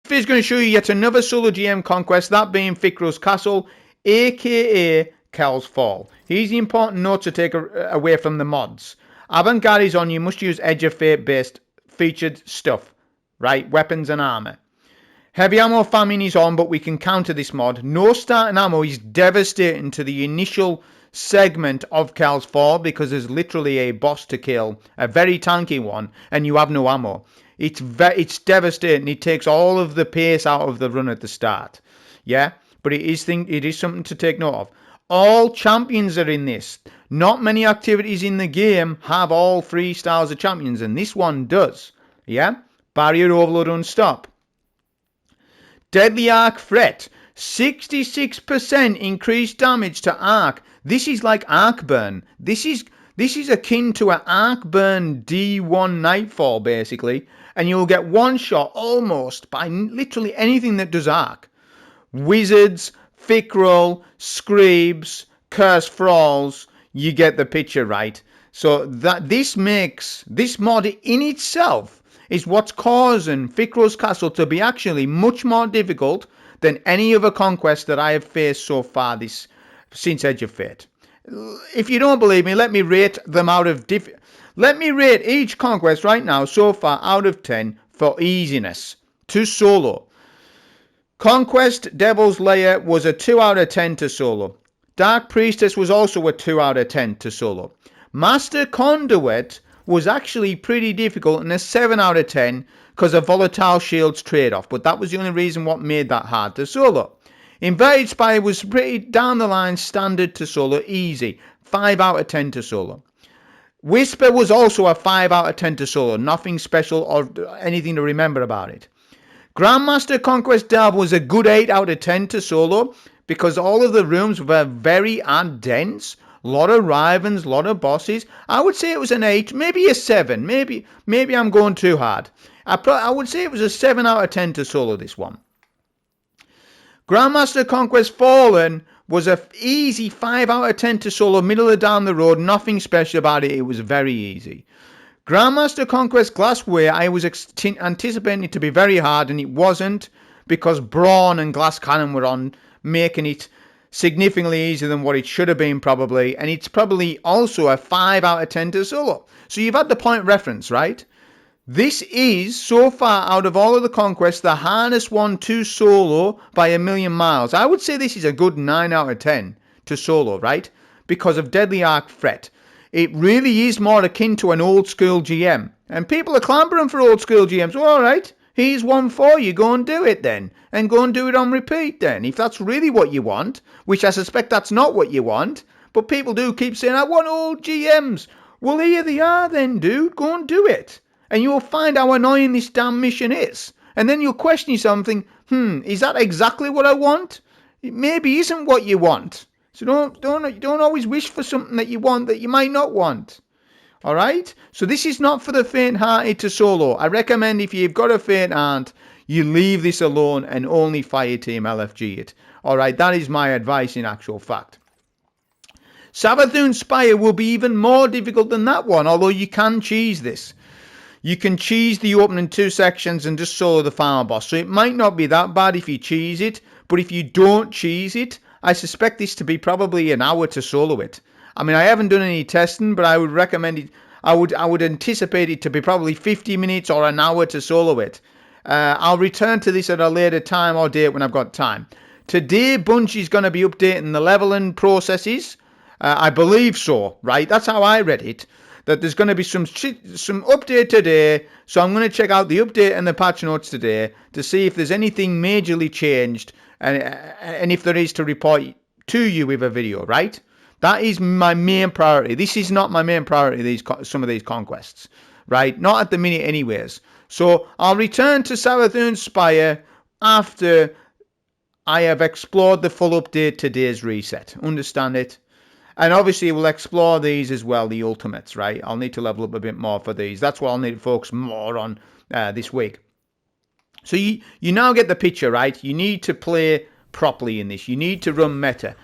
Fizz going to show you yet another solo GM conquest, that being Fikrul's Castle, aka Kel's Fall. Here's the important note to take away from the mods. Avant-Garde is on, you must use Edge of Fate based featured stuff, right? Weapons and armor. Heavy ammo famine is on, but we can counter this mod. No starting ammo is devastating to the initial segment of Kel's Fall because there's literally a boss to kill, a very tanky one, and you have no ammo. It's devastating. It takes all of the pace out of the run at the start. Yeah, but it is something to take note of. All champions are in this. Not many activities in the game have all 3 styles of champions, and this one does. Yeah, barrier overload unstop. Deadly Arc Threat, 66% increased damage to Arc. This is like Arc Burn. This is akin to an Arc Burn D1 Nightfall, basically. And you'll get one shot almost by literally anything that does Arc. Wizards, Fikrul, Screebs, Curse Thralls, you get the picture, right? So that this mod in itself is what's causing Fikrul's Castle to be actually much more difficult than any other conquest that I have faced so far since Edge of Fate. If you don't believe me, let me rate them out of let me rate each conquest right now so far out of 10 for easiness to solo. Conquest Devil's Lair was a 2 out of 10 to solo. Dark Priestess was also a 2 out of 10 to solo. Master Conduit was actually pretty difficult and a 7 out of 10 because of Volatile Shields trade-off, but that was the only reason what made that hard to solo. Inverted Spire was pretty down the line standard to solo, easy, 5 out of 10 to solo. Whisper was also a 5 out of 10 to solo, nothing special or anything to remember about it. Grandmaster Conquest Delve was a good 8 out of 10 to solo because all of the rooms were very dense. A lot of Rivens, a lot of bosses. I would say it was an 8, maybe a 7. Maybe I'm going too hard. I would say it was a 7 out of 10 to solo this one. Grandmaster Conquest Fallen was a easy 5 out of 10 to solo, middle of down the road, nothing special about it, it was very easy. Grandmaster Conquest Glassware, I was anticipating it to be very hard, and it wasn't, because Brawn and Glass Cannon were on, making it significantly easier than what it should have been probably, and it's probably also a 5 out of 10 to solo. So you've had the point reference, right? This is, so far out of all of the conquests, the hardest one to solo by a million miles. I would say this is a good 9 out of 10 to solo, right? Because of Deadly Arc Threat. It really is more akin to an old school GM. And people are clambering for old school GMs. Well, alright, here's one for you. Go and do it then. And go and do it on repeat then. If that's really what you want, which I suspect that's not what you want. But people do keep saying, I want old GMs. Well, here they are then, dude. Go and do it. And you'll find how annoying this damn mission is. And then you'll question yourself and think, is that exactly what I want? It maybe isn't what you want. So don't always wish for something that you want that you might not want. Alright? So this is not for the faint-hearted to solo. I recommend if you've got a faint heart, you leave this alone and only Fireteam LFG it. Alright, that is my advice in actual fact. Savathûn Spire will be even more difficult than that one, although you can cheese this. You can cheese the opening 2 sections and just solo the final boss. So it might not be that bad if you cheese it. But if you don't cheese it, I suspect this to be probably an hour to solo it. I mean, I haven't done any testing, but I would recommend it. I would anticipate it to be probably 50 minutes or an hour to solo it. I'll return to this at a later time or date when I've got time. Today, Bungie is going to be updating the leveling processes. I believe so, right? That's how I read it. That there's going to be some update today, so I'm going to check out the update and the patch notes today to see if there's anything majorly changed, and if there is, to report to you with a video, right? That is my main priority. This is not my main priority, some of these conquests, right? Not at the minute anyways. So I'll return to Savathûn Spire after I have explored the full update today's reset. Understand it? And obviously we'll explore these as well, the ultimates, right? I'll need to level up a bit more for these. That's what I'll need to focus more on this week. So you now get the picture, right? You need to play properly in this. You need to run meta.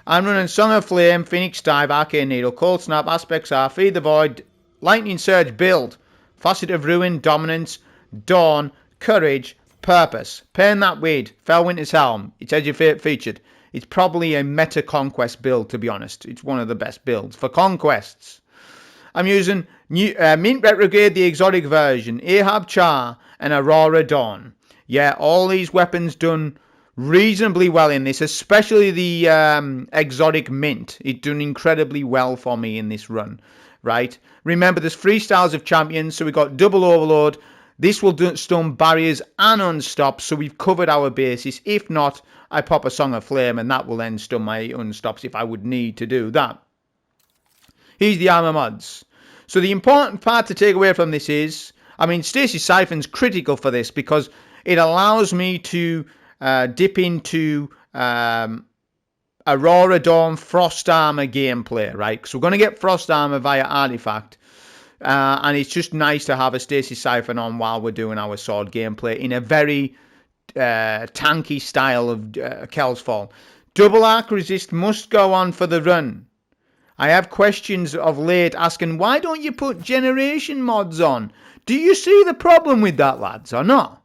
I'm running Song of Flame, Phoenix Dive, Arcane Needle, Cold Snap, Aspects are Feed the Void, Lightning Surge build, Facet of Ruin, Dominance, Dawn, Courage, Purpose. Pain that weed. Fellwinter's Helm. It's edge featured. It's probably a meta conquest build, to be honest. It's one of the best builds for conquests. I'm using Mint Retrograde, the exotic version, Ahab Char, and Aurora Dawn. Yeah, all these weapons done reasonably well in this, especially the exotic Mint. It done incredibly well for me in this run, right? Remember, there's 3 styles of champions, so we got double overload. This will stun barriers and unstop, so we've covered our bases. If not, I pop a Song of Flame, and that will then stun my unstops if I would need to do that. Here's the armor mods. So the important part to take away from this is, I mean, Stasis Siphon's critical for this because it allows me to dip into Aurora Dawn Frost Armor gameplay, right? So we're going to get Frost Armor via Artifact. And it's just nice to have a Stasis Siphon on while we're doing our sword gameplay in a very tanky style of Kel's Fall. Double Arc Resist must go on for the run. I have questions of late asking, why don't you put generation mods on? Do you see the problem with that, lads, or not?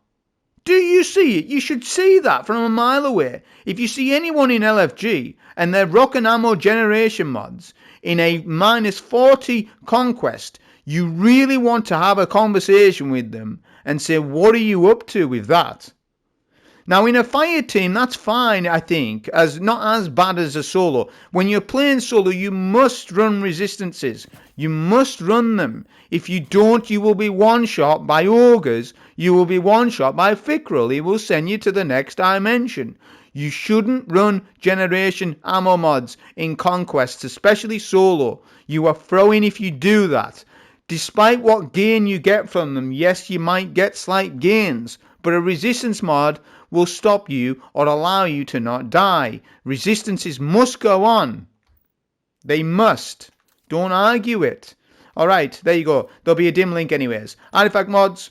Do you see it? You should see that from a mile away. If you see anyone in LFG and they're rocking ammo generation mods in a -40 conquest, you really want to have a conversation with them and say, what are you up to with that? Now, in a fire team, that's fine, I think, as not as bad as a solo. When you're playing solo, you must run resistances. You must run them. If you don't, you will be one-shot by ogres. You will be one-shot by Fikrul. He will send you to the next dimension. You shouldn't run generation ammo mods in conquests, especially solo. You are throwing if you do that. Despite what gain you get from them, yes, you might get slight gains, but a resistance mod will stop you or allow you to not die. Resistances must go on. They must. Don't argue it. Alright, there you go. There'll be a dim link anyways. Artifact mods.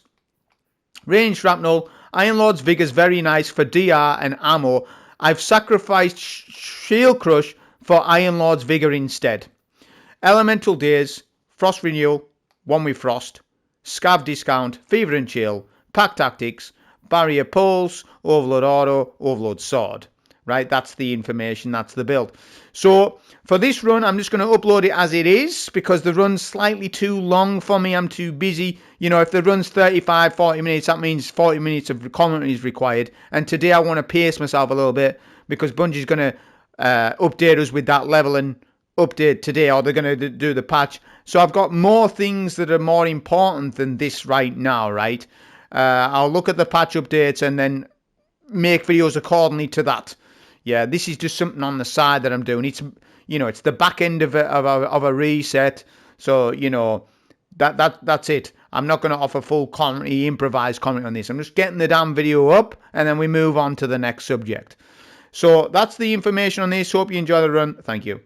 Range Shrapnel. Iron Lord's Vigor's very nice for DR and ammo. I've sacrificed Shield Crush for Iron Lord's Vigor instead. Elemental Days. Frost Renewal. One with Frost. Scav Discount. Fever and Chill. Pack Tactics. Barrier Pulse, Overload Auto, Overload Sword. Right, that's the information, that's the build. So, for this run, I'm just going to upload it as it is, because the run's slightly too long for me, I'm too busy. You know, if the run's 35, 40 minutes, that means 40 minutes of commentary is required. And today I want to pace myself a little bit, because Bungie's going to update us with that level and update today, or they're going to do the patch. So I've got more things that are more important than this right now, right? I'll look at the patch updates and then make videos accordingly to that. Yeah, this is just something on the side that I'm doing. It's, you know, it's the back end of a reset. So, you know, that's it. I'm not going to offer full commentary, improvised comment on this. I'm just getting the damn video up and then we move on to the next subject. So that's the information on this. Hope you enjoy the run. Thank you.